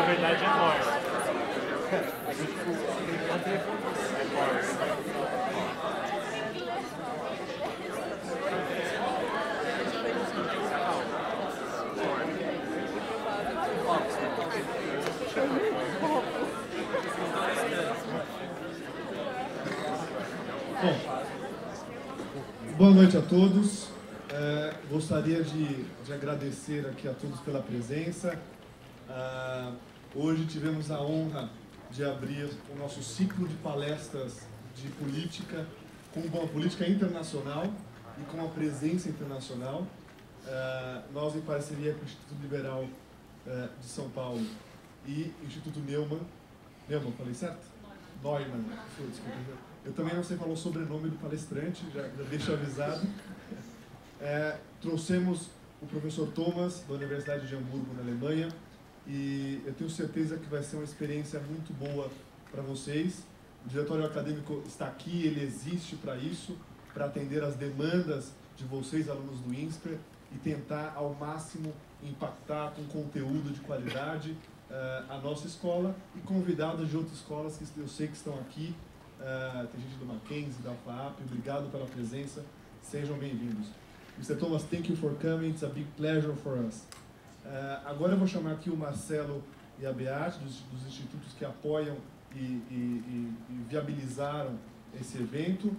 verdade é nós. A gente Boa noite a todos. Gostaria de agradecer aqui a todos pela presença. Hoje tivemos a honra de abrir o nosso ciclo de palestras de política, com uma política internacional e com uma presença internacional. Nós, em parceria com o Instituto Liberal de São Paulo e Instituto Naumann, falei certo? Neumann, desculpa. Eu também não sei falar o sobrenome do palestrante, já deixo avisado. Trouxemos o professor Thomas, da Universidade de Hamburg, na Alemanha, e eu tenho certeza que vai ser uma experiência muito boa para vocês. O Diretório Acadêmico está aqui, ele existe para isso, para atender as demandas de vocês, alunos do Insper, e tentar ao máximo impactar com conteúdo de qualidade a nossa escola e convidados de outras escolas que eu sei que estão aqui. Tem gente do Mackenzie, da FAAP, obrigado pela presença, sejam bem-vindos. Mr. Thomas, thank you for coming, it's a big pleasure for us. Agora eu vou chamar aqui o Marcelo e a Beate, dos institutos que apoiam e viabilizaram esse evento,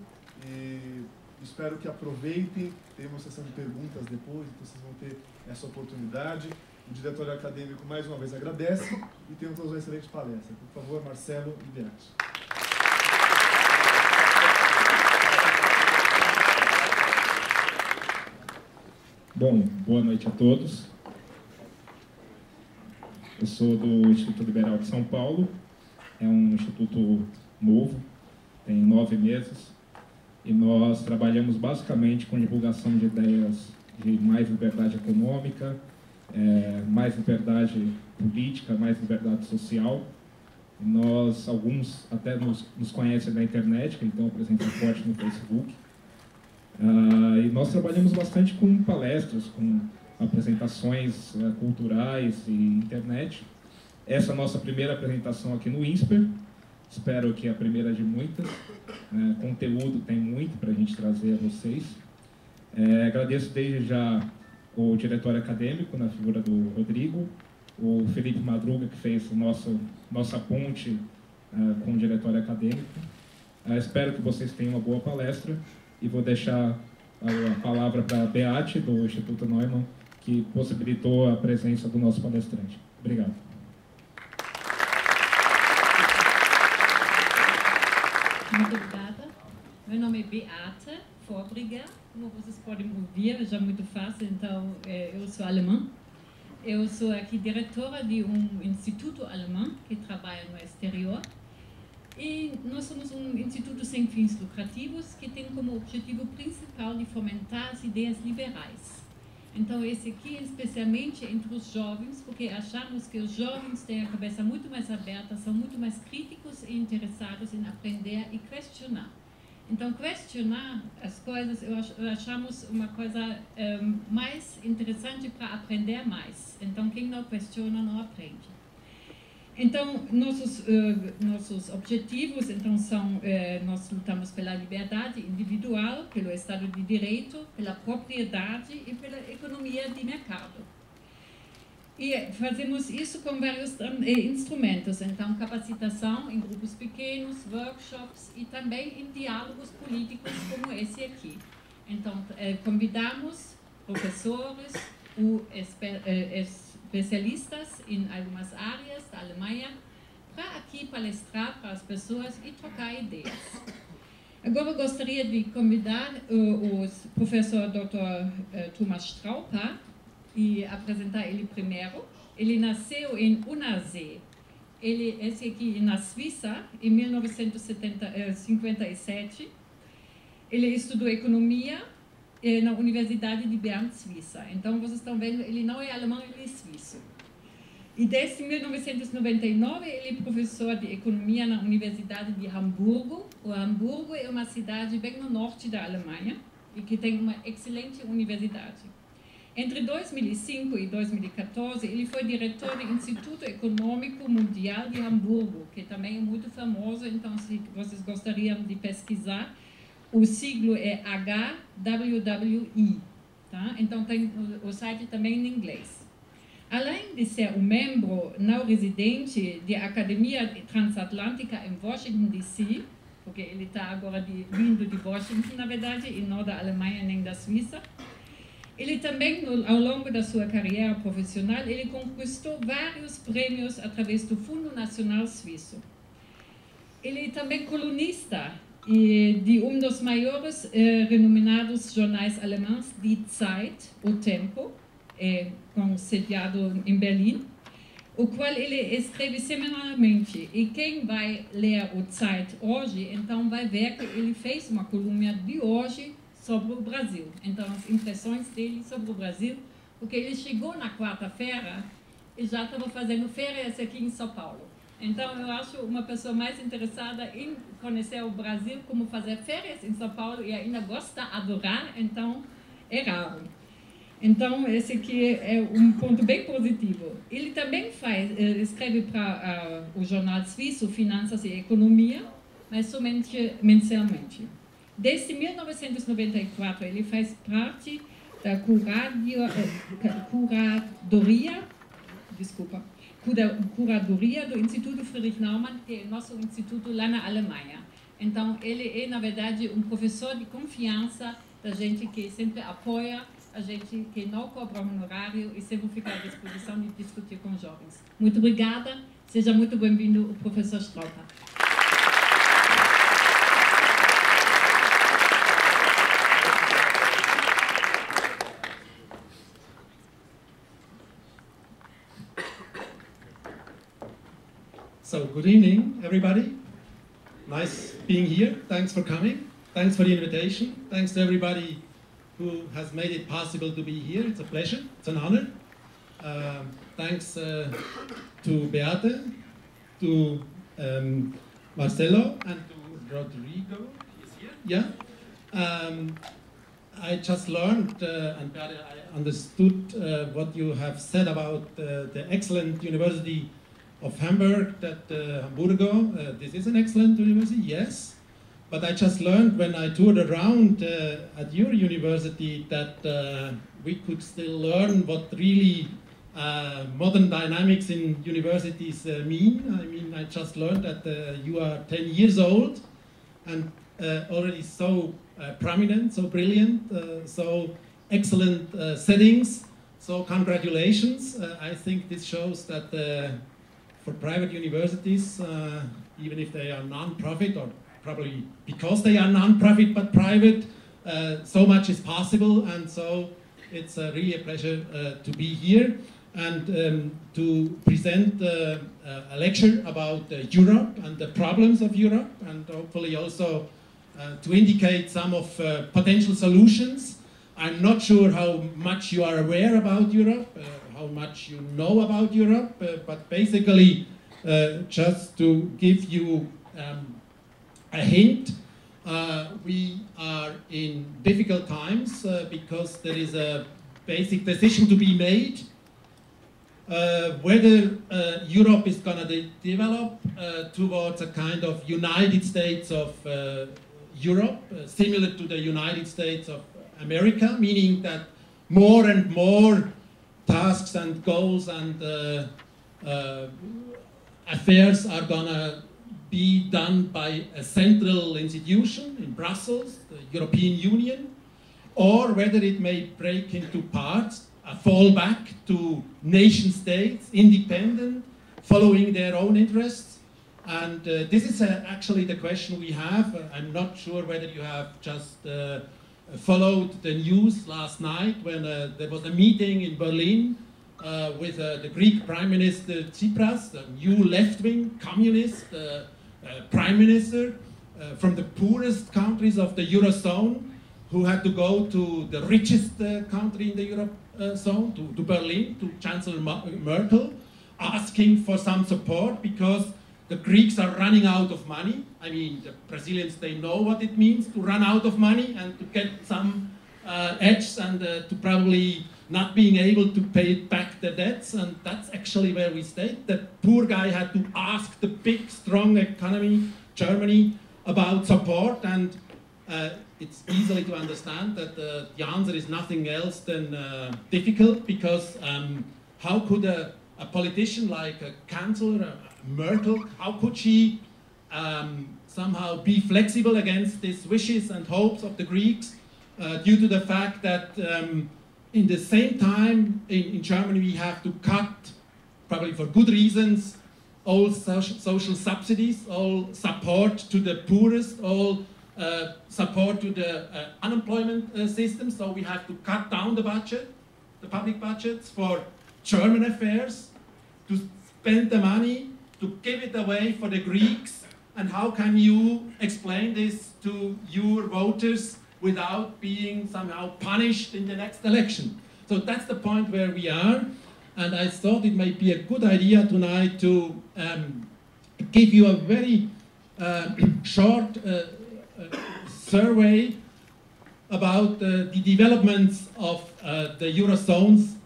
e espero que aproveitem, tem uma sessão de perguntas depois, então vocês vão ter essa oportunidade. O Diretório Acadêmico mais uma vez agradece e tem uma excelente palestra. Por favor, Marcelo e Beate. Bom, boa noite a todos. Eu sou do Instituto Liberal de São Paulo, é um instituto novo, tem 9 meses, e nós trabalhamos basicamente com divulgação de ideias de mais liberdade econômica, mais liberdade política, mais liberdade social. E nós, alguns até nos conhecem da internet, que então presença forte no Facebook. E nós trabalhamos bastante com palestras, com apresentações culturais e internet. Essa é a nossa primeira apresentação aqui no Insper, espero que é a primeira de muitas. Conteúdo tem muito para a gente trazer a vocês. Agradeço desde já o Diretório Acadêmico, na figura do Rodrigo, o Felipe Madruga, que fez nossa ponte com o Diretório Acadêmico. Espero que vocês tenham uma boa palestra. E vou deixar a palavra para a Beate, do Instituto Naumann, que possibilitou a presença do nosso palestrante. Obrigado. Muito obrigada. Meu nome é Beate Forbriger, como vocês podem ouvir, já é muito fácil, então eu sou alemã. Eu sou aqui diretora de instituto alemão que trabalha no exterior. E nós somos instituto sem fins lucrativos que tem como objetivo principal de fomentar as ideias liberais. Então, esse aqui é especialmente entre os jovens, porque achamos que os jovens têm a cabeça muito mais aberta, são muito mais críticos e interessados em aprender e questionar. Então, questionar as coisas, achamos uma coisa mais interessante para aprender mais. Então, quem não questiona, não aprende. Então, nossos objetivos são, nós lutamos pela liberdade individual, pelo Estado de Direito, pela propriedade e pela economia de mercado. E fazemos isso com vários instrumentos, então capacitação em grupos pequenos, workshops e também em diálogos políticos como esse aqui. Então, convidamos professores ou especialistas em algumas áreas da Alemanha para aqui palestrar para as pessoas e trocar ideias. Agora eu gostaria de convidar o professor Dr. Thomas Straubhaar e apresentar ele primeiro. Ele nasceu em Unasee. Esse aqui na Suíça, em 1957. Ele estudou economia na Universidade de Bern, Suíça. Então, vocês estão vendo, ele não é alemão, ele é suíço. E desde 1999, ele é professor de economia na Universidade de Hamburgo. O Hamburgo é uma cidade bem no norte da Alemanha e que tem uma excelente universidade. Entre 2005 e 2014, ele foi diretor do Instituto Econômico Mundial de Hamburgo, que também é muito famoso, então se vocês gostariam de pesquisar, o siglo é HWWI, tá? Então tem o site também em inglês. Além de ser um membro não residente da Academia Transatlântica em Washington, D.C., porque ele está agora vindo de Washington, na verdade, e não da Alemanha nem da Suíça, ele também, ao longo da sua carreira profissional, ele conquistou vários prêmios através do Fundo Nacional Suíço. Ele é também colunista de um dos maiores renomados jornais alemães, Die Zeit, o Tempo, sediado em Berlim, o qual ele escreve semanalmente. E quem vai ler o Zeit hoje, então vai ver que ele fez uma coluna de hoje sobre o Brasil. Então, as impressões dele sobre o Brasil, porque ele chegou na quarta-feira e já estava fazendo férias aqui em São Paulo. Então, eu acho uma pessoa mais interessada em conhecer o Brasil, como fazer férias em São Paulo e ainda gosta, adorar, então é raro. Então, esse aqui é um ponto bem positivo. Ele também escreve para o jornal suíço Finanças e Economia, mas somente mensalmente. Desde 1994, ele faz parte da curadoria do Instituto Friedrich Naumann, que é nosso instituto lá na Alemanha. Então, ele é, na verdade, um professor de confiança da gente que sempre apoia a gente que não cobra honorário e sempre fica à disposição de discutir com jovens. Muito obrigada, seja muito bem-vindo o professor Straubhaar. So, good evening, everybody. Nice being here. Thanks for coming. Thanks for the invitation. Thanks to everybody who has made it possible to be here. It's a pleasure. It's an honor. Thanks to Beate, to Marcelo, and to Rodrigo. Is here? Yeah. I just learned, and Beate, I understood what you have said about the excellent University of Hamburg, that Hamburgo, this is an excellent university, yes, but I just learned when I toured around at your university that we could still learn what really modern dynamics in universities mean. I mean, I just learned that you are 10 years old and already so prominent, so brilliant, so excellent settings, so congratulations. I think this shows that for private universities, even if they are non-profit, or probably because they are non-profit but private, so much is possible, and so it's really a pleasure to be here and to present a lecture about Europe and the problems of Europe, and hopefully also to indicate some of potential solutions. I'm not sure how much you are aware about Europe, how much you know about Europe, but basically just to give you a hint, we are in difficult times because there is a basic decision to be made whether Europe is going to develop towards a kind of United States of Europe, similar to the United States of America, meaning that more and more tasks and goals and affairs are gonna be done by a central institution in Brussels, the European Union, or whether it may break into parts, a fallback to nation states, independent, following their own interests. And this is actually the question we have. I'm not sure whether you have just followed the news last night when there was a meeting in Berlin with the Greek Prime Minister Tsipras, the new left-wing communist Prime Minister from the poorest countries of the Eurozone, who had to go to the richest country in the Eurozone, to Berlin, to Chancellor Merkel, asking for some support because the Greeks are running out of money. I mean, the Brazilians, they know what it means to run out of money and to get some edge and to probably not being able to pay back the debts, and that's actually where we stayed. The poor guy had to ask the big, strong economy, Germany, about support, and it's easily to understand that the answer is nothing else than difficult, because how could a politician like a Chancellor, Merkel, how could she somehow be flexible against these wishes and hopes of the Greeks, due to the fact that in the same time in Germany we have to cut, probably for good reasons, all social subsidies, all support to the poorest, all support to the unemployment system, so we have to cut down the budget, the public budgets for German affairs, to spend the money, to give it away for the Greeks. And how can you explain this to your voters without being somehow punished in the next election? So that's the point where we are, and I thought it might be a good idea tonight to give you a very short survey about the developments of the Eurozone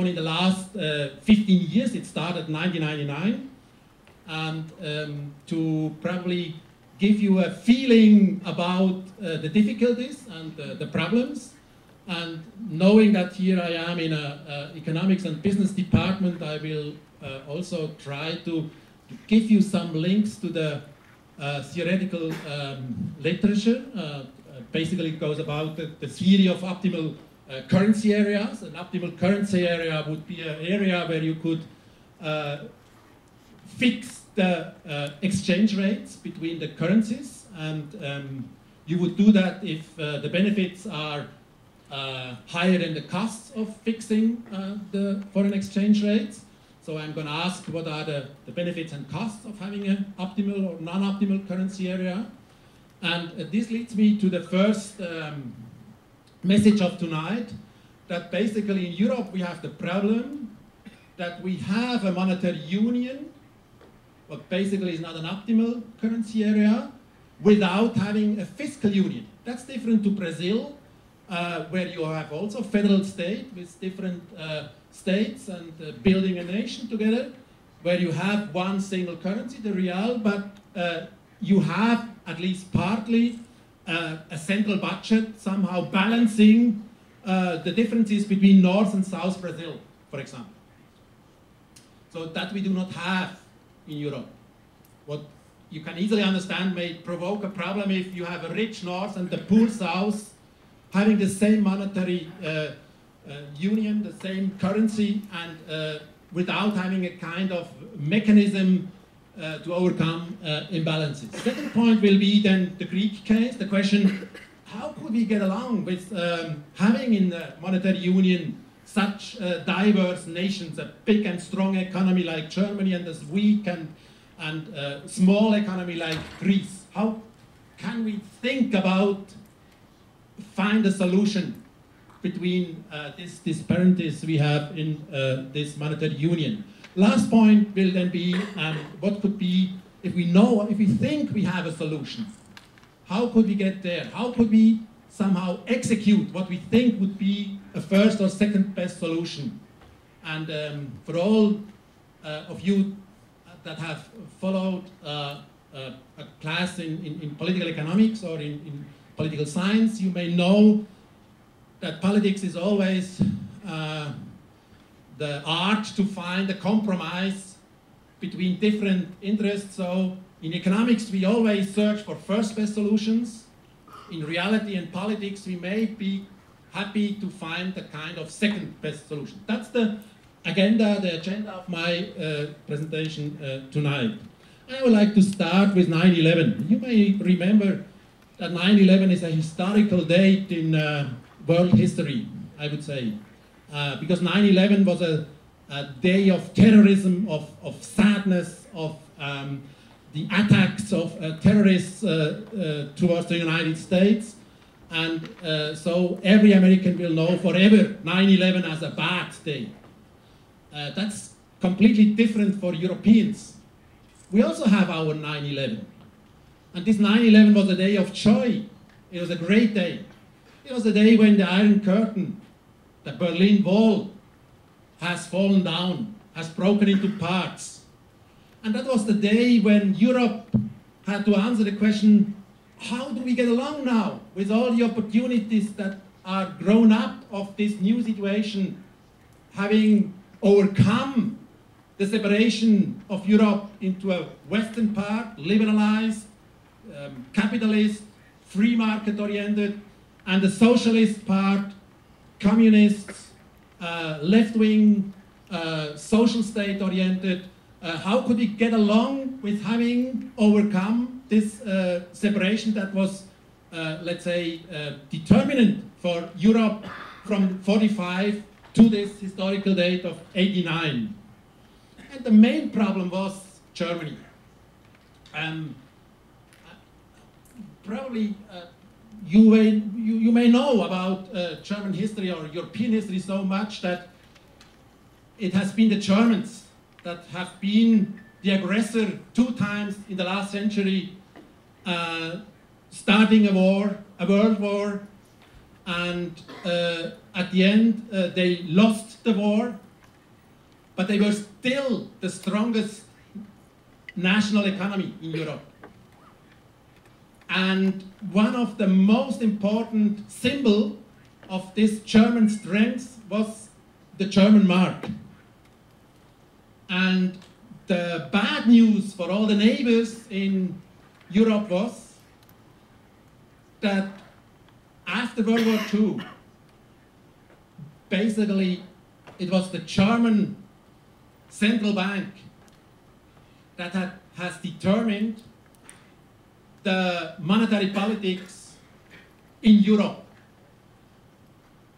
in the last 15 years. It started in 1999. And to probably give you a feeling about the difficulties and the problems. And knowing that here I am in an economics and business department, I will also try to give you some links to the theoretical literature. Basically it goes about the theory of optimal currency areas. An optimal currency area would be an area where you could fix the exchange rates between the currencies, and you would do that if the benefits are higher than the costs of fixing the foreign exchange rates. So I'm going to ask what are the benefits and costs of having an optimal or non-optimal currency area. And this leads me to the first message of tonight, that basically in Europe we have the problem that we have a monetary union, but basically is not an optimal currency area, without having a fiscal union. That's different to Brazil, where you have also federal state with different states and building a nation together, where you have one single currency, the real, but you have at least partly a central budget somehow balancing the differences between North and South Brazil, for example. So that we do not have in Europe. What you can easily understand may provoke a problem if you have a rich North and the poor South having the same monetary union, the same currency, and without having a kind of mechanism to overcome imbalances. The second point will be then the Greek case, the question, how could we get along with having in the monetary union such diverse nations, a big and strong economy like Germany and as weak and small economy like Greece? How can we think about find a solution between these disparities we have in this monetary union? Last point will then be what could be, if we think we have a solution, how could we get there? How could we somehow execute what we think would be a first or second best solution? And for all of you that have followed a class in political economics or in political science, you may know that politics is always the art to find a compromise between different interests. So in economics we always search for first best solutions. In reality and politics we may be happy to find a kind of second best solution. That's the agenda of my presentation tonight. I would like to start with 9/11. You may remember that 9/11 is a historical date in world history, I would say. Because 9/11 was a day of terrorism, of sadness, of the attacks of terrorists towards the United States. And so every American will know forever 9/11 as a bad day. That's completely different for Europeans. We also have our 9/11. And this 9/11 was a day of joy. It was a great day. It was a day when the Iron Curtain, the Berlin Wall has fallen down, has broken into parts. And that was the day when Europe had to answer the question, how do we get along now with all the opportunities that are grown up of this new situation, having overcome the separation of Europe into a Western part, liberalized, capitalist, free market oriented, and the socialist part, communists, left-wing, social state oriented. How could we get along with having overcome this separation that was, let's say, determinant for Europe from 45 to this historical date of 89? And the main problem was Germany. Probably you may know about German history or European history so much that it has been the Germans that have been the aggressor 2 times in the last century, starting a world war, and at the end they lost the war, but they were still the strongest national economy in Europe. And one of the most important symbols of this German strength was the German mark. And the bad news for all the neighbors in Europe was that after World War II, basically it was the German central bank that has determined the monetary politics in Europe.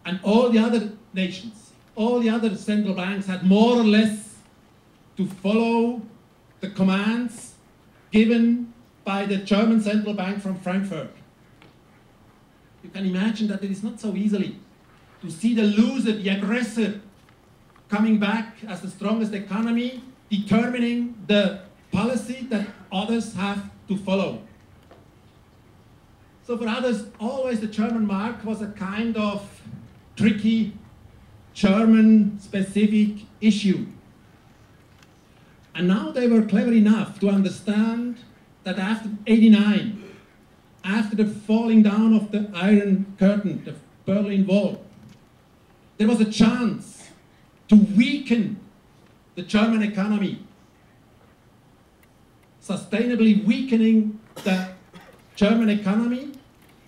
And all the other nations, all the other central banks had more or less to follow the commands given by the German central bank from Frankfurt. You can imagine that it is not so easily to see the loser, the aggressor, coming back as the strongest economy, determining the policy that others have to follow. So for others, always the German mark was a kind of tricky German-specific issue. And now they were clever enough to understand that after '89, after the falling down of the Iron Curtain, the Berlin Wall, there was a chance to weaken the German economy, sustainably weakening the German economy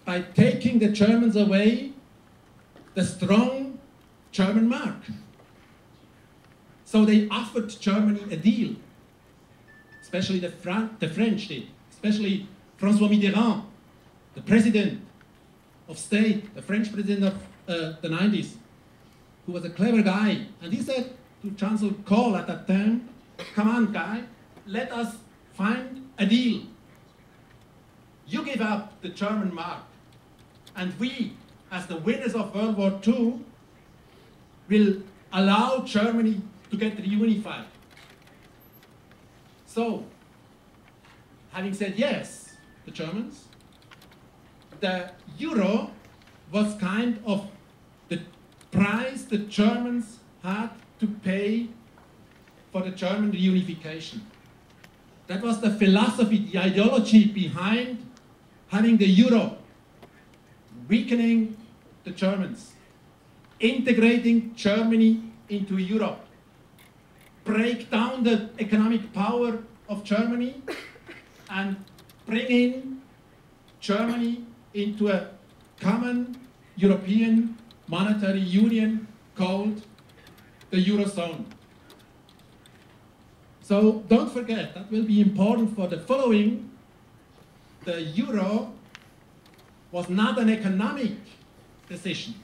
by taking the Germans away the strong German mark. So they offered Germany a deal, especially the French did, especially François Mitterrand, the president of state, the French president of the 90s, who was a clever guy. And he said to Chancellor Kohl at that time, come on, guy, let us find a deal. You give up the German mark, and we, as the winners of World War II, will allow Germany to get reunified. So, having said yes, the Germans, the euro was kind of the price the Germans had to pay for the German reunification. That was the philosophy, the ideology behind having the euro, weakening the Germans, integrating Germany into Europe, break down the economic power of Germany, and bring in Germany into a common European monetary union called the Eurozone. So don't forget, that will be important for the following. The euro was not an economic decision.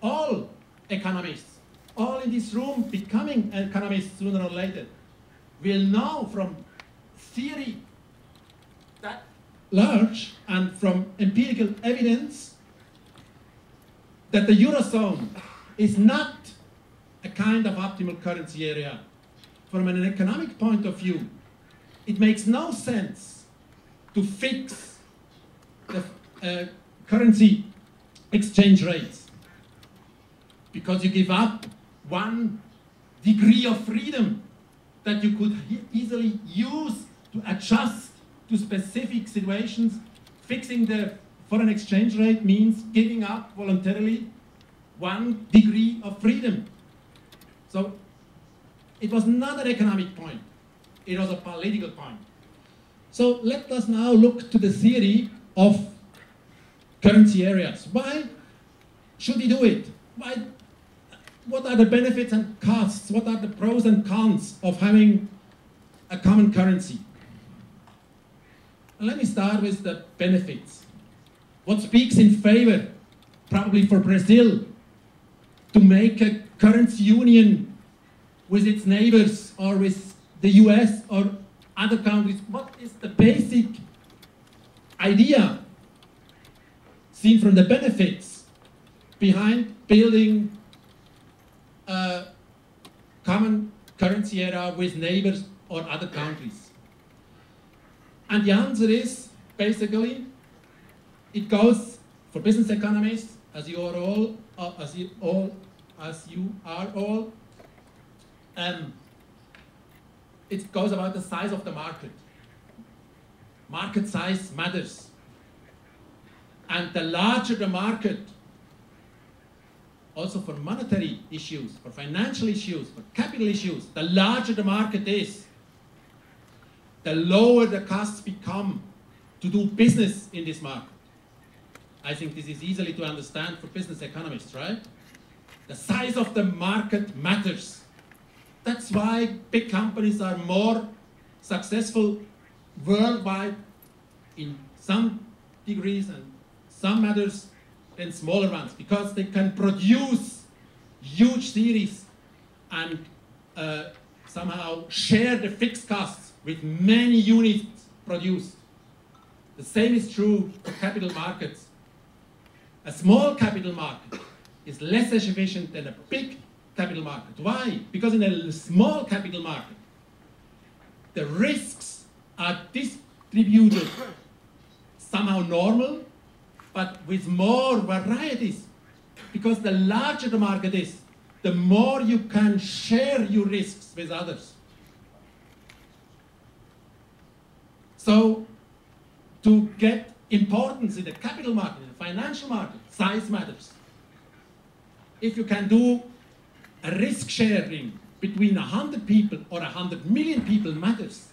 All economists, all in this room becoming economists sooner or later, will know from theory that large and from empirical evidence that the Eurozone is not a kind of optimal currency area. From an economic point of view, it makes no sense to fix the currency exchange rates. because you give up 1 degree of freedom that you could easily use to adjust to specific situations. Fixing the foreign exchange rate means giving up voluntarily 1 degree of freedom. So it was not an economic point, it was a political point. So let us now look to the theory of currency areas. Why should we do it? What are the benefits and costs? What are the pros and cons of having a common currency? And let me start with the benefits. What speaks in favor, probably for Brazil, to make a currency union with its neighbors or with the US or other countries? What is the basic idea seen from the benefits behind building a common currency area with neighbors or other countries? And the answer is basically it goes for business economists, as you are all, it goes about the size of the market. Market size matters. And the larger the market, also for monetary issues, for financial issues, for capital issues, the larger the market is, the lower the costs become to do business in this market. I think this is easily to understand for business economists, right? The size of the market matters. That's why big companies are more successful worldwide in some degrees and some matters than smaller ones, because they can produce huge series and somehow share the fixed costs with many units produced. The same is true for capital markets. A small capital market is less efficient than a big capital market. Why? Because in a small capital market, the risks are distributed somehow normal, but with more varieties. Because the larger the market is, the more you can share your risks with others. So, to get importance in the capital market, in the financial market, size matters. If you can do a risk sharing between 100 people or 100 million people matters.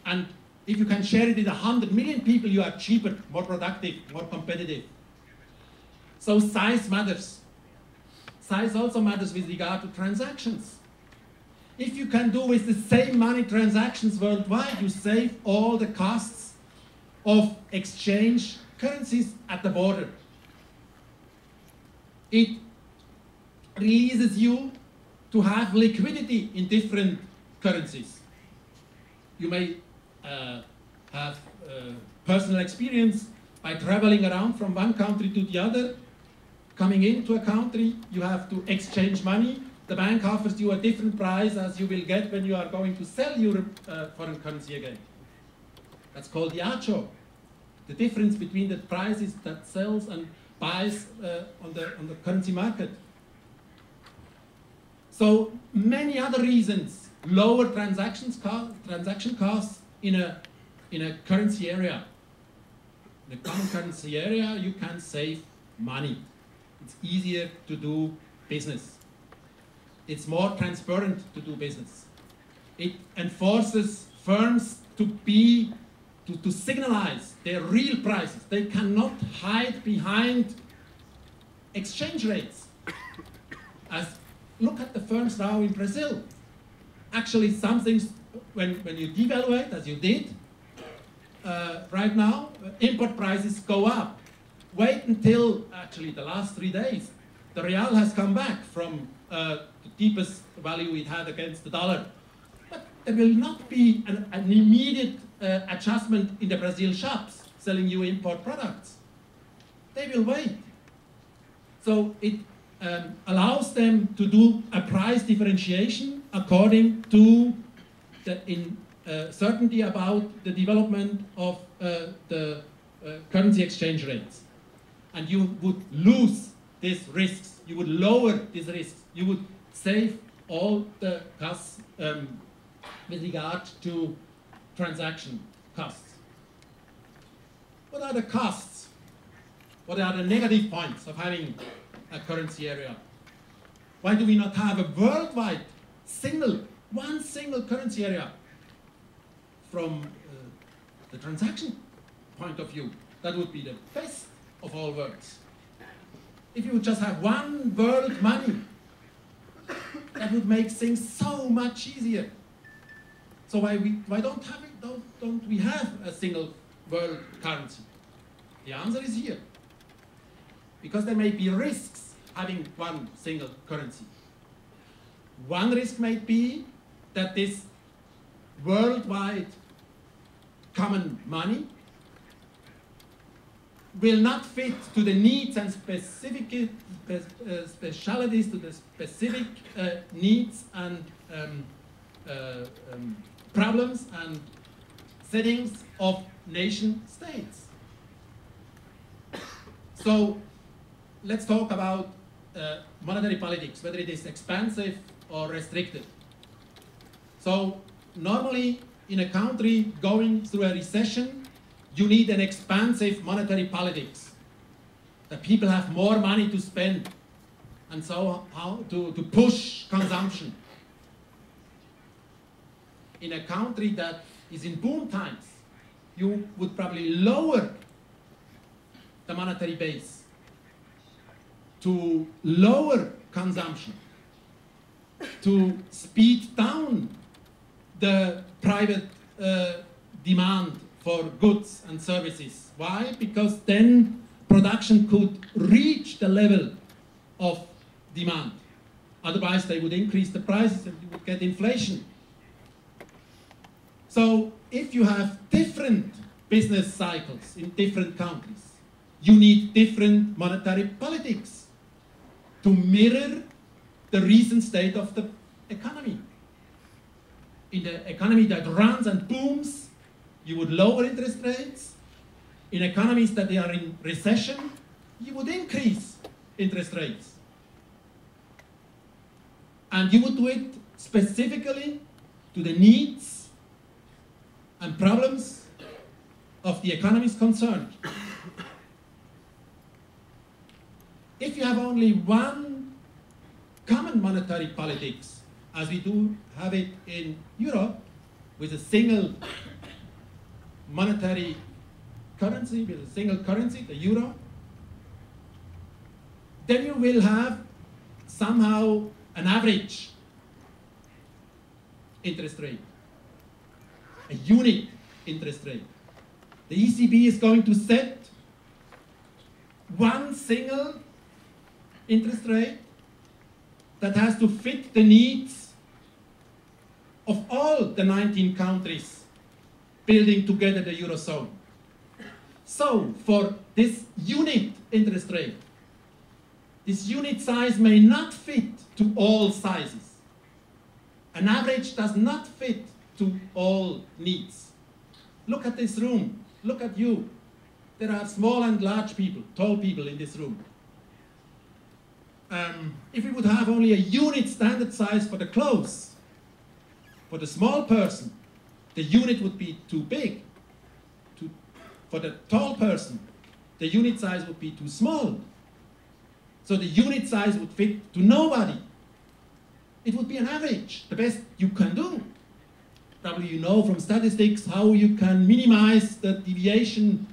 And if you can share it with 100 million people, you are cheaper, more productive, more competitive. So size matters. Size also matters with regard to transactions. If you can do with the same money transactions worldwide, you save all the costs of exchange currencies at the border. It releases you to have liquidity in different currencies. You may have personal experience by traveling around from one country to the other. Coming into a country, you have to exchange money. The bank offers you a different price as you will get when you are going to sell your foreign currency again. That's called the acho. The difference between the prices that sells and buys on the currency market. So many other reasons lower transaction costs in a currency area. In a common currency area, you can save money. It's easier to do business. It's more transparent to do business. It enforces firms to signalize their real prices. They cannot hide behind exchange rates. Look at the firms now in Brazil. Actually, some things, when you devaluate, as you did, right now, import prices go up. Wait until, actually, the last 3 days. The real has come back from the deepest value it had against the dollar. But there will not be an immediate adjustment in the Brazil shops selling you import products. They will wait. So it allows them to do a price differentiation according to the certainty about the development of the currency exchange rates. And you would lose these risks. You would lower these risks. You would save all the costs with regard to transaction costs. What are the costs? What are the negative points of having a currency area? Why do we not have a worldwide one single currency area? From the transaction point of view, that would be the best of all worlds. If you would just have one world money, that would make things so much easier. So why don't we have a single world currency? The answer is here. Because there may be risks having one single currency. One risk may be that this worldwide common money will not fit to the needs and specificities, to the specific needs and problems and settings of nation states. So let's talk about monetary politics, whether it is expansive or restrictive. So normally in a country going through a recession, you need an expansive monetary politics. The people have more money to spend, and so how to push consumption. In a country that is in boom times, you would probably lower the monetary base to lower consumption, to speed down the private demand for goods and services. Why? Because then production could reach the level of demand. Otherwise they would increase the prices and you would get inflation. So if you have different business cycles in different countries, you need different monetary politics to mirror the recent state of the economy. In the economy that runs and booms, you would lower interest rates. In economies that they are in recession, you would increase interest rates. And you would do it specifically to the needs and problems of the economies concerned. If you have only one common monetary politics, as we do have it in Europe, with a single monetary currency, with a single currency, the euro, then you will have somehow an average interest rate, a unit interest rate. The ECB is going to set one single interest rate that has to fit the needs of all the 19 countries building together the Eurozone. So for this unit interest rate, this unit size may not fit to all sizes. An average does not fit to all needs. Look at this room. Look at you. There are small and large people, tall people in this room. If we would have only a unit standard size for the clothes, for the small person, the unit would be too big. For the tall person, the unit size would be too small. So the unit size would fit to nobody. It would be an average, the best you can do. Probably you know from statistics how you can minimize the deviation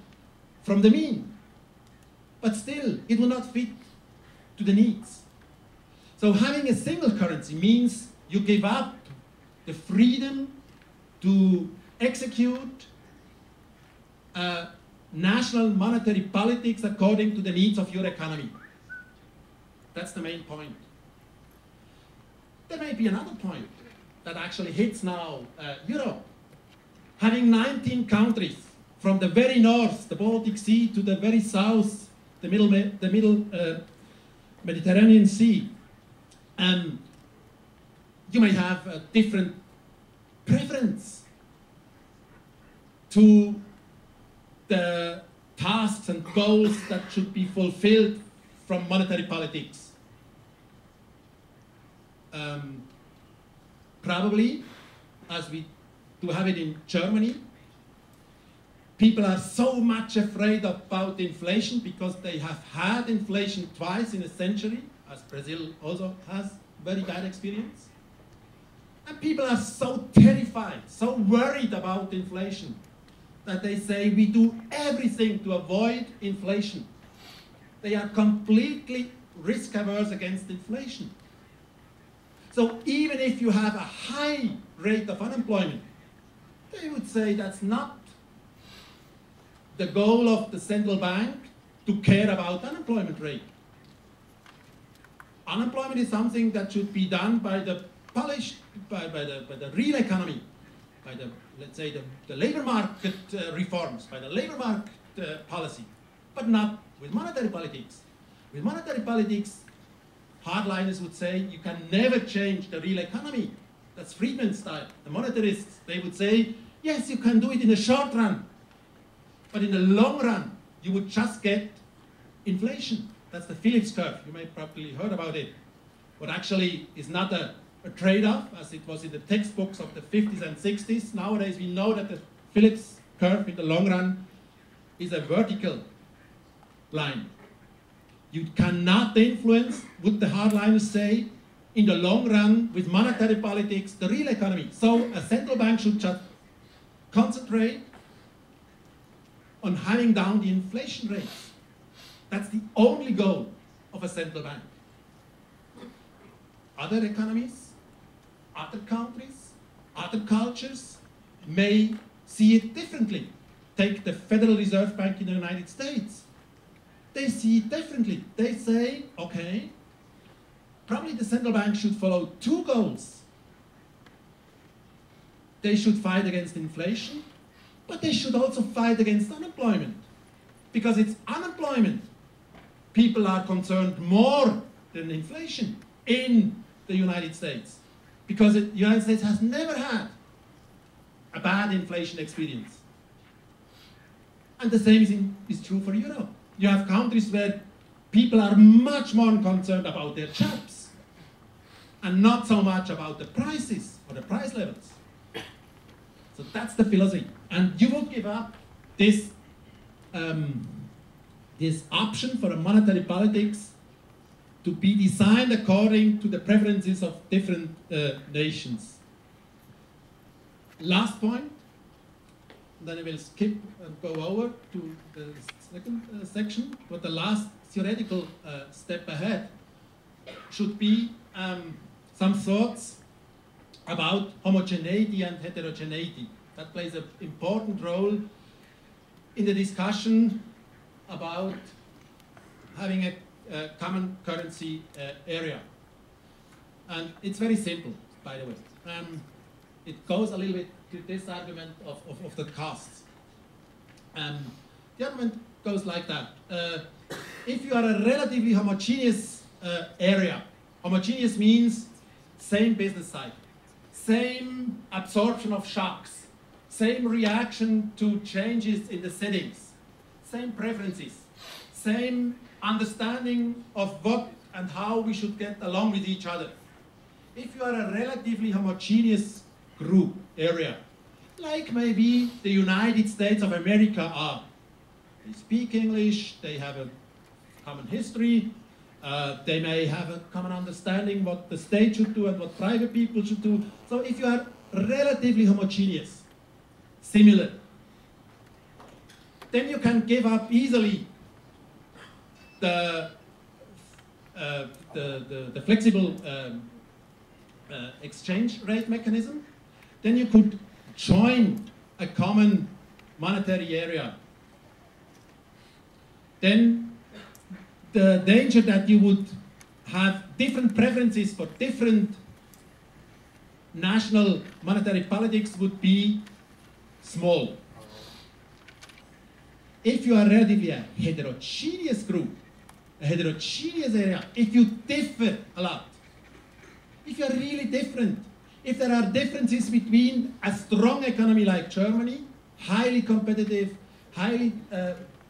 from the mean. But still, it will not fit to the needs. So having a single currency means you give up the freedom to execute national monetary politics according to the needs of your economy. That's the main point. There may be another point that actually hits now Europe. Having 19 countries, from the very north, the Baltic Sea, to the very south, the middle Mediterranean Sea, you may have a different preference to the tasks and goals that should be fulfilled from monetary politics? Probably, as we do have it in Germany, people are so much afraid about inflation because they have had inflation twice in a century, as Brazil also has very bad experience. And people are so terrified, so worried about inflation, that they say we do everything to avoid inflation. They are completely risk averse against inflation. So even if you have a high rate of unemployment, they would say that's not the goal of the central bank to care about unemployment rate. Unemployment is something that should be done by the real economy, by the, let's say, the labor market reforms, by the labor market policy, but not with monetary politics. With monetary politics, hardliners would say you can never change the real economy. That's Friedman's style. The monetarists, they would say, yes, you can do it in the short run, but in the long run, you would just get inflation. That's the Phillips curve. You may probably heard about it. What actually is not a trade-off, as it was in the textbooks of the 50s and 60s. Nowadays, we know that the Phillips curve in the long run is a vertical line. You cannot influence, would the hardliners say, in the long run with monetary politics, the real economy. So a central bank should just concentrate on having down the inflation rates. That's the only goal of a central bank. Other economies, other countries, other cultures may see it differently. Take the Federal Reserve Bank in the United States. They see it differently. They say, okay, probably the central bank should follow two goals. They should fight against inflation, but they should also fight against unemployment. Because it's unemployment. People are concerned more than inflation in the United States. Because the United States has never had a bad inflation experience. And the same is true for Europe. You have countries where people are much more concerned about their jobs and not so much about the prices or the price levels. So that's the philosophy. And you would give up this, this option for a monetary politics to be designed according to the preferences of different nations. Last point, then I will skip and go over to the second section, but the last theoretical step ahead should be some thoughts about homogeneity and heterogeneity. That plays an important role in the discussion about having a common currency area. And it's very simple, by the way. It goes a little bit to this argument of the costs. The argument goes like that. If you are a relatively homogeneous area, homogeneous means same business cycle, same absorption of shocks, same reaction to changes in the settings, same preferences, same understanding of what and how we should get along with each other. If you are a relatively homogeneous group, area, like maybe the United States of America are. They speak English, they have a common history, they may have a common understanding what the state should do and what private people should do. So if you are relatively homogeneous, similar, then you can give up easily the flexible exchange rate mechanism. Then you could join a common monetary area. Then the danger that you would have different preferences for different national monetary politics would be small. If you are relatively a heterogeneous group, a heterogeneous area, if you differ a lot, if you are really different, if there are differences between a strong economy like Germany, highly competitive, highly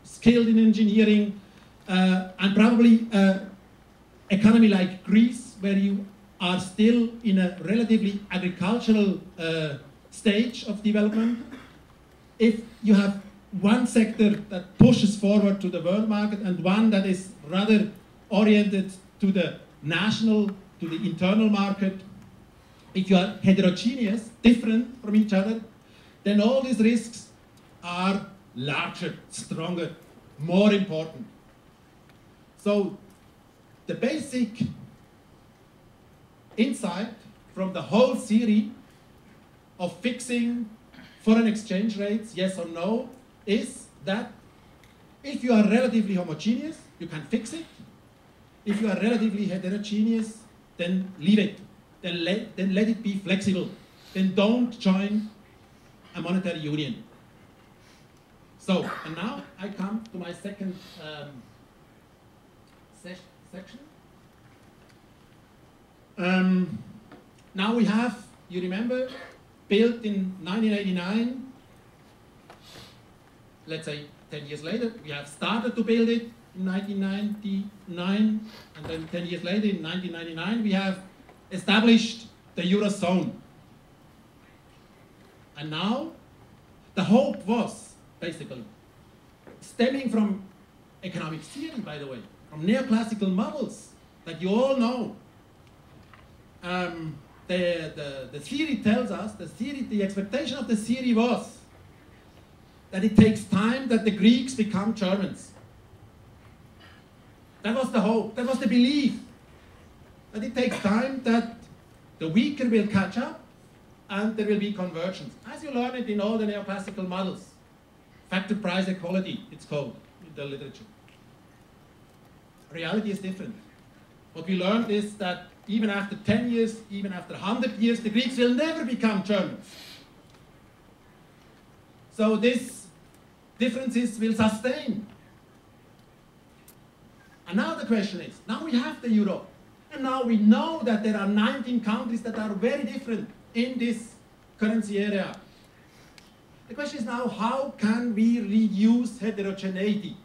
skilled in engineering, and probably economy like Greece, where you are still in a relatively agricultural stage of development. If you have one sector that pushes forward to the world market and one that is rather oriented to the national, to the internal market, if you are heterogeneous, different from each other, then all these risks are larger, stronger, more important. So the basic insight from the whole theory of fixing foreign exchange rates, yes or no, is that if you are relatively homogeneous, you can fix it. If you are relatively heterogeneous, then leave it. Then let it be flexible. Then don't join a monetary union. So, and now I come to my second section. Now we have, you remember, built in 1989, let's say 10 years later, we have started to build it in 1999, and then 10 years later, in 1999, we have established the Eurozone. And now, the hope was, basically, stemming from economic theory, by the way, from neoclassical models that you all know. The theory tells us, the expectation of the theory was that it takes time that the Greeks become Germans. That was the hope, that was the belief, that it takes time that the weaker will catch up and there will be convergence. As you learn it in all the neoclassical models, factor price equality, it's called in the literature. Reality is different. What we learned is that even after 10 years, even after 100 years, the Greeks will never become Germans. So these differences will sustain. And now the question is, now we have the euro, and now we know that there are 19 countries that are very different in this currency area. The question is now, how can we reduce heterogeneity?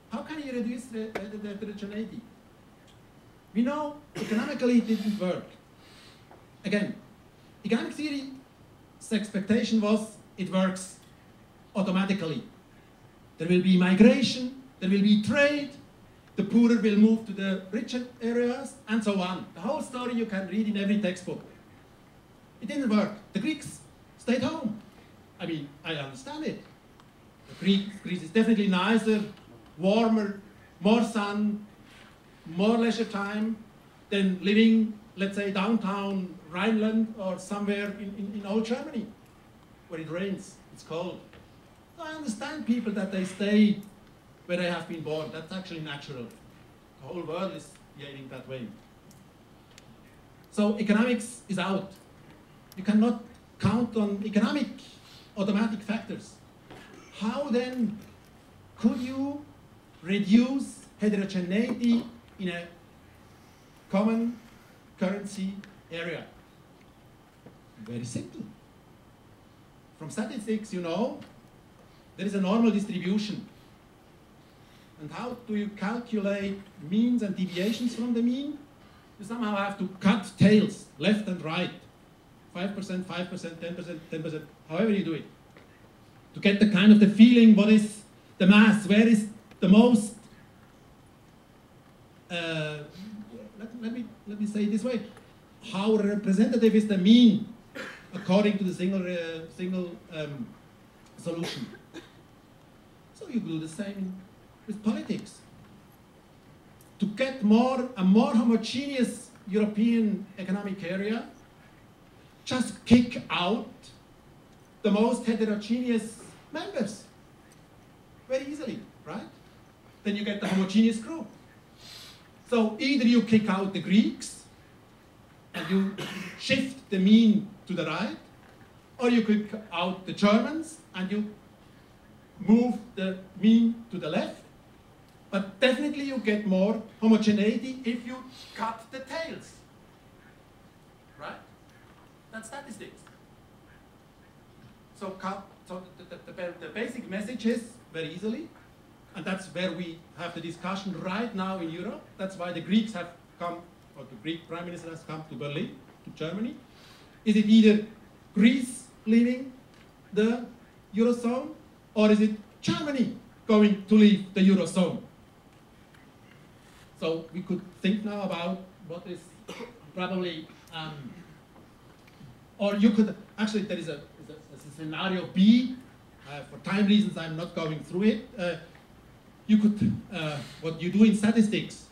How can you reduce the heterogeneity? We know economically it didn't work. Again, economic theory's expectation was it works automatically. There will be migration, there will be trade, the poorer will move to the richer areas, and so on. The whole story you can read in every textbook. It didn't work. The Greeks stayed home. I mean, I understand it. Greece is definitely nicer, warmer, more sun, more leisure time than living, let's say, downtown Rhineland or somewhere in old Germany, where it rains, it's cold. So I understand people that they stay where they have been born. That's actually natural. The whole world is behaving that way. So economics is out. You cannot count on economic automatic factors. How then could you reduce heterogeneity in a common currency area? Very simple. From statistics, you know, there is a normal distribution. And how do you calculate means and deviations from the mean? You somehow have to cut tails, left and right. 5%, 5%, 10%, 10%, however you do it. To get the kind of the feeling, what is the mass, where is the most, let me say it this way, how representative is the mean according to the single solution. So you do the same with politics. To get a more homogeneous European economic area, just kick out the most heterogeneous members very easily, right? Then you get the homogeneous group. So either you kick out the Greeks and you shift the mean to the right, or you kick out the Germans and you move the mean to the left. But definitely you get more homogeneity if you cut the tails, right? That's statistics. So the basic message is, very easily. And that's where we have the discussion right now in Europe. That's why the Greeks have come, or the Greek Prime Minister has come to Berlin, to Germany. Is it either Greece leaving the Eurozone, or is it Germany going to leave the Eurozone? So we could think now about what is probably, or you could, actually there is a scenario B. For time reasons, I'm not going through it. You could, what you do in statistics,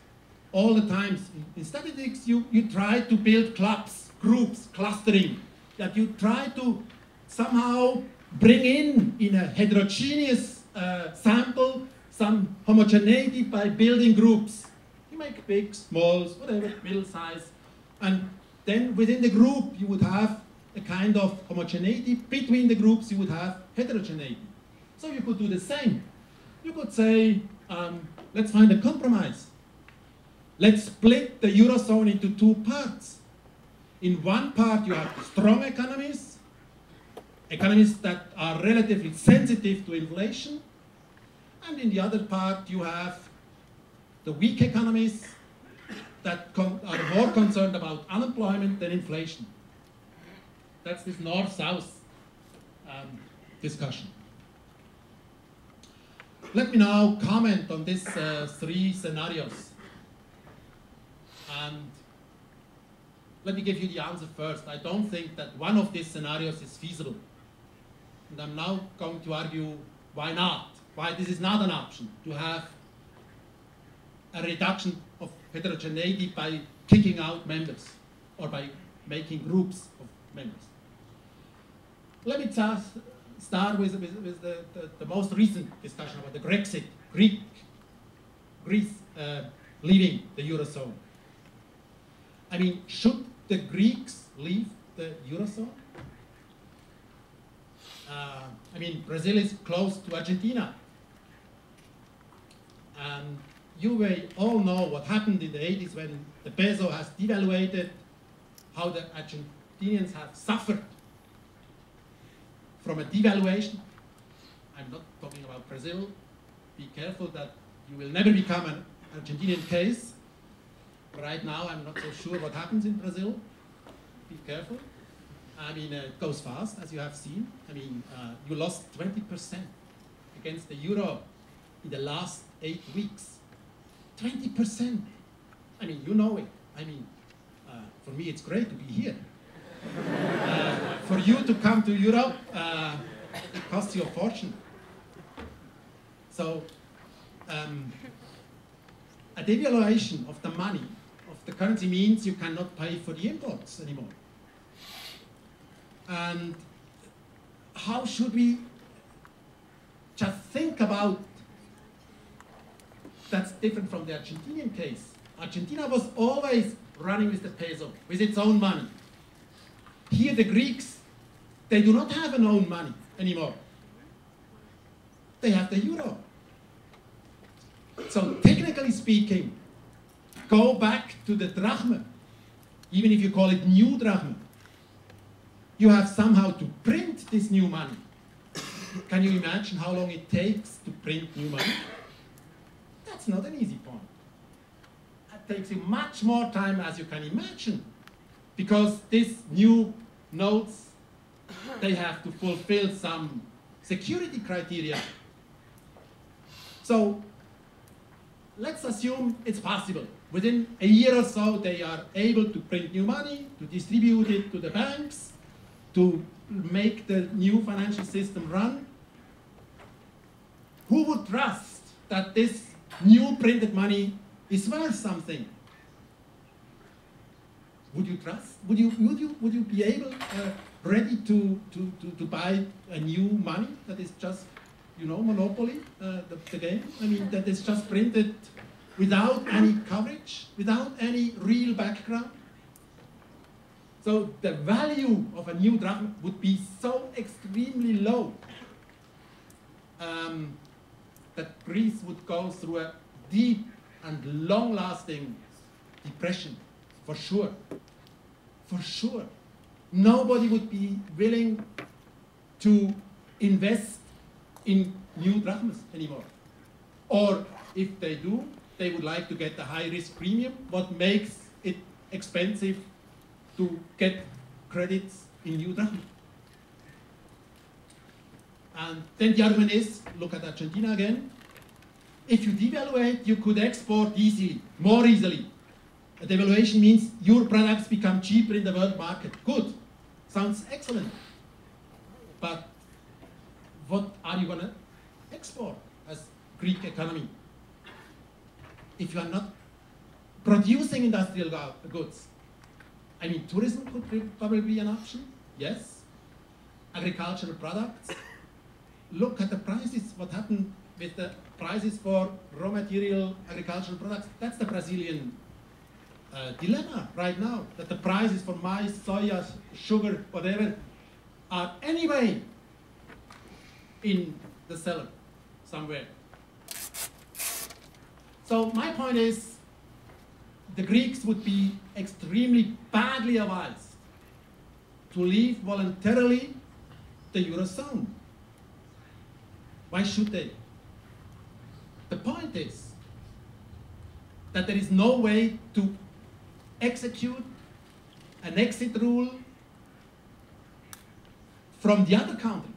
all the times, in statistics you try to build clubs, groups, clustering, that you try to somehow bring in a heterogeneous sample some homogeneity by building groups. You make big, smalls, whatever, middle size, and then within the group you would have a kind of homogeneity. Between the groups you would have heterogeneity. So you could do the same. You could say, let's find a compromise. Let's split the Eurozone into two parts. In one part you have strong economies, economies that are relatively sensitive to inflation, and in the other part you have the weak economies that are more concerned about unemployment than inflation. That's this north-south discussion. Let me now comment on these three scenarios. And let me give you the answer first. I don't think that one of these scenarios is feasible. And I'm now going to argue why not, why this is not an option, to have a reduction of heterogeneity by kicking out members or by making groups of members. Let me just start with the most recent discussion about the Grexit, Greece leaving the Eurozone. I mean, should the Greeks leave the Eurozone? I mean, Brazil is close to Argentina. And you may all know what happened in the 80s when the peso has devaluated, how the Argentinians have suffered from a devaluation. I'm not talking about Brazil. Be careful that you will never become an Argentinian case. Right now, I'm not so sure what happens in Brazil. Be careful. I mean, it goes fast, as you have seen. I mean, you lost 20% against the euro in the last 8 weeks. 20%. I mean, you know it. I mean, for me, it's great to be here. For you to come to Europe, it costs you a fortune. So, a devaluation of the money, of the currency, means you cannot pay for the imports anymore. And how should we just think about, that's different from the Argentinian case. Argentina was always running with the peso, with its own money. Here the Greeks, they do not have an own money anymore. They have the euro. So technically speaking, go back to the drachma, even if you call it new drachma. You have somehow to print this new money. Can you imagine how long it takes to print new money? That's not an easy point. It takes you much more time as you can imagine, because these new notes, they have to fulfill some security criteria. So let's assume it's possible. Within a year or so, they are able to print new money, to distribute it to the banks, to make the new financial system run. Who would trust that this new printed money is worth something? Would you trust? Would you be able, ready to buy a new money that is just, you know, monopoly, the game? I mean, that is just printed without any coverage, without any real background? So the value of a new drachma would be so extremely low that Greece would go through a deep and long-lasting depression, for sure. For sure. Nobody would be willing to invest in new drachmas anymore. Or if they do, they would like to get a high-risk premium, what makes it expensive to get credits in new drachma. And then the argument is, look at Argentina again. If you devaluate, you could export easily, more easily. A devaluation means your products become cheaper in the world market. Good, sounds excellent. But what are you going to export as Greek economy? If you are not producing industrial goods, I mean, tourism could probably be an option, yes. Agricultural products. Look at the prices, what happened with the prices for raw material agricultural products. That's the Brazilian dilemma right now, that the prices for maize, soya, sugar, whatever, are anyway in the cellar somewhere. So my point is, the Greeks would be extremely badly advised to leave voluntarily the Eurozone. Why should they? The point is that there is no way to execute an exit rule from the other countries.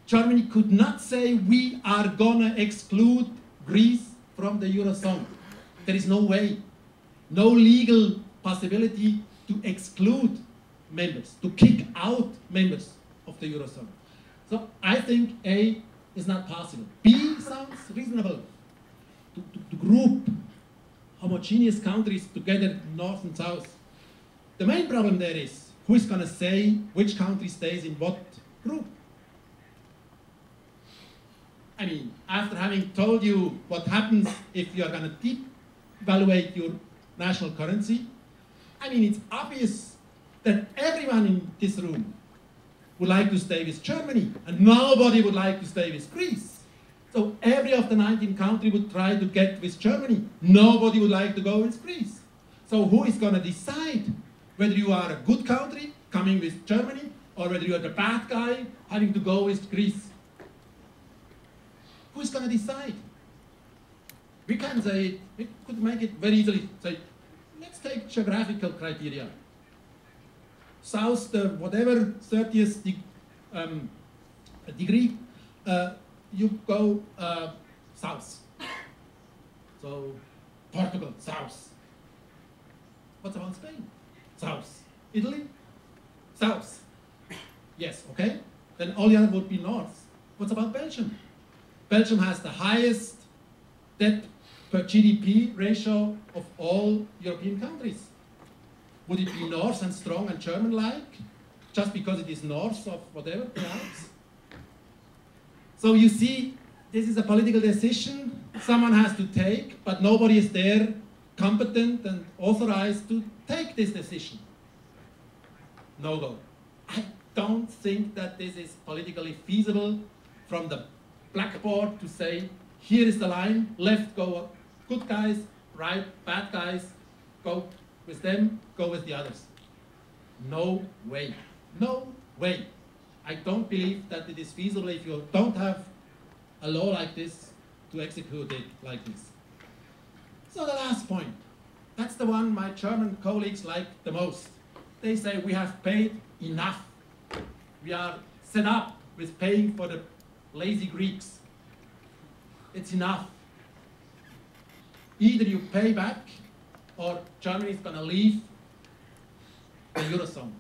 Germany could not say we are gonna exclude Greece from the Eurozone. There is no way, no legal possibility to exclude members, to kick out members of the Eurozone. So I think A is not possible. B sounds reasonable. To group homogeneous countries together, north and south. The main problem there is, who is going to say which country stays in what group? I mean, after having told you what happens if you are going to devaluate your national currency, I mean, it's obvious that everyone in this room would like to stay with Germany, and nobody would like to stay with Greece. So every of the 19 countries would try to get with Germany. Nobody would like to go with Greece. So who is going to decide whether you are a good country coming with Germany, or whether you are the bad guy having to go with Greece? Who is going to decide? We can say, we could make it very easily. Say, let's take geographical criteria. South, the whatever 30th degree, you go south. So Portugal, south. What about Spain? South. Italy? South. Yes, okay. Then all the other would be north. What about Belgium? Belgium has the highest debt per GDP ratio of all European countries. Would it be north and strong and German-like, just because it is north of whatever, the Alps? So you see, this is a political decision someone has to take, but nobody is there competent and authorized to take this decision. No go. I don't think that this is politically feasible from the blackboard to say, here is the line, left go good guys, right bad guys, go with them, go with the others. No way. No way. I don't believe that it is feasible if you don't have a law like this to execute it like this. So the last point, that's the one my German colleagues like the most. They say we have paid enough. We are set up with paying for the lazy Greeks. It's enough. Either you pay back or Germany is going to leave the Eurozone.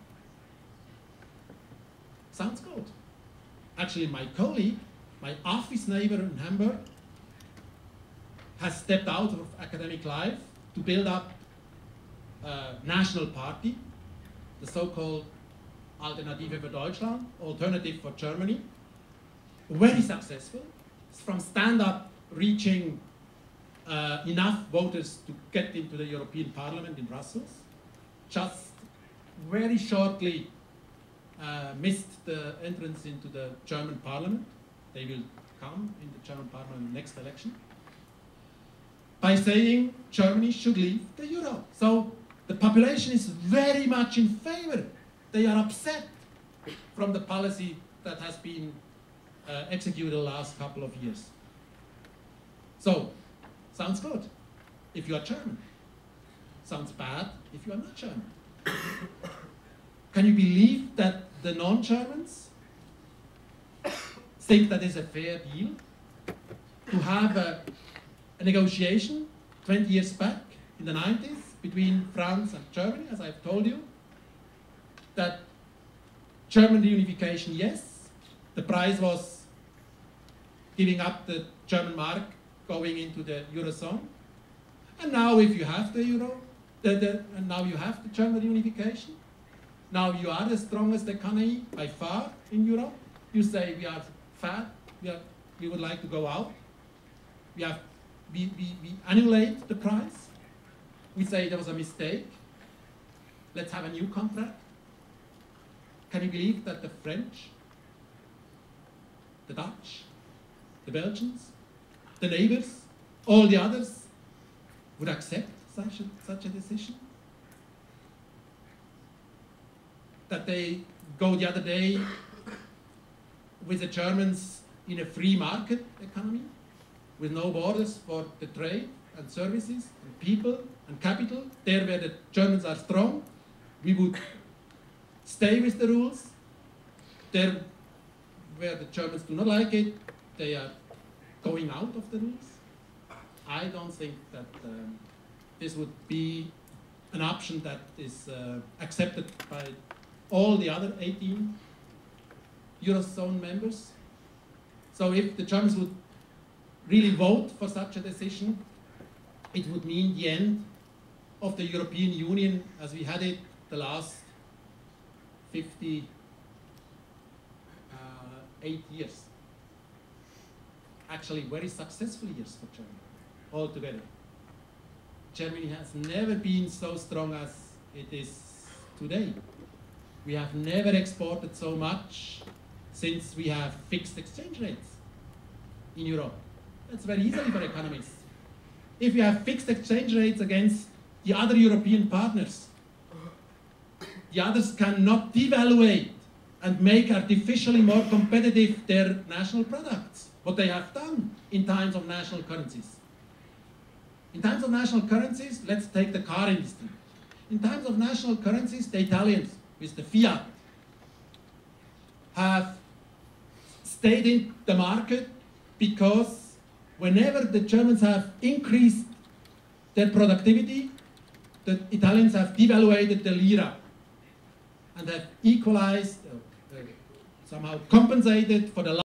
Sounds good. Actually, my colleague, my office neighbor in Hamburg, has stepped out of academic life to build up a national party, the so-called Alternative für Deutschland, Alternative for Germany. Very successful. From stand-up reaching enough voters to get into the European Parliament in Brussels. Just very shortly missed the entrance into the German Parliament. They will come in the German Parliament next election. By saying Germany should leave the Euro. So the population is very much in favor. They are upset from the policy that has been executed the last couple of years. So, sounds good if you are German. Sounds bad if you are not German. Can you believe that the non-Germans think that is a fair deal? To have a negotiation 20 years back in the 90s between France and Germany, as I've told you, that German reunification, yes, the price was giving up the German mark, going into the Eurozone. And now if you have the Euro, and now you have the German reunification, now you are the strongest economy by far in Europe. You say we are fat, we would like to go out. We annulate the price. We say there was a mistake. Let's have a new contract. Can you believe that the French, the Dutch, the Belgians, the neighbors, all the others would accept such a decision? That they go the other day with the Germans in a free market economy, with no borders for the trade and services and people and capital. There where the Germans are strong, we would stay with the rules. There where the Germans do not like it, they are going out of the rules. I don't think that this would be an option that is accepted by all the other 18 Eurozone members. So if the Germans would really vote for such a decision, it would mean the end of the European Union as we had it the last 58 years. Actually, very successful years for Germany, altogether. Germany has never been so strong as it is today. We have never exported so much since we have fixed exchange rates in Europe. That's very easy for economists. If you have fixed exchange rates against the other European partners, the others cannot devaluate and make artificially more competitive their national products, what they have done in times of national currencies. In times of national currencies, let's take the car industry. In times of national currencies, the Italians, with the fiat, have stayed in the market because whenever the Germans have increased their productivity, the Italians have devaluated the lira and have equalized, somehow compensated for the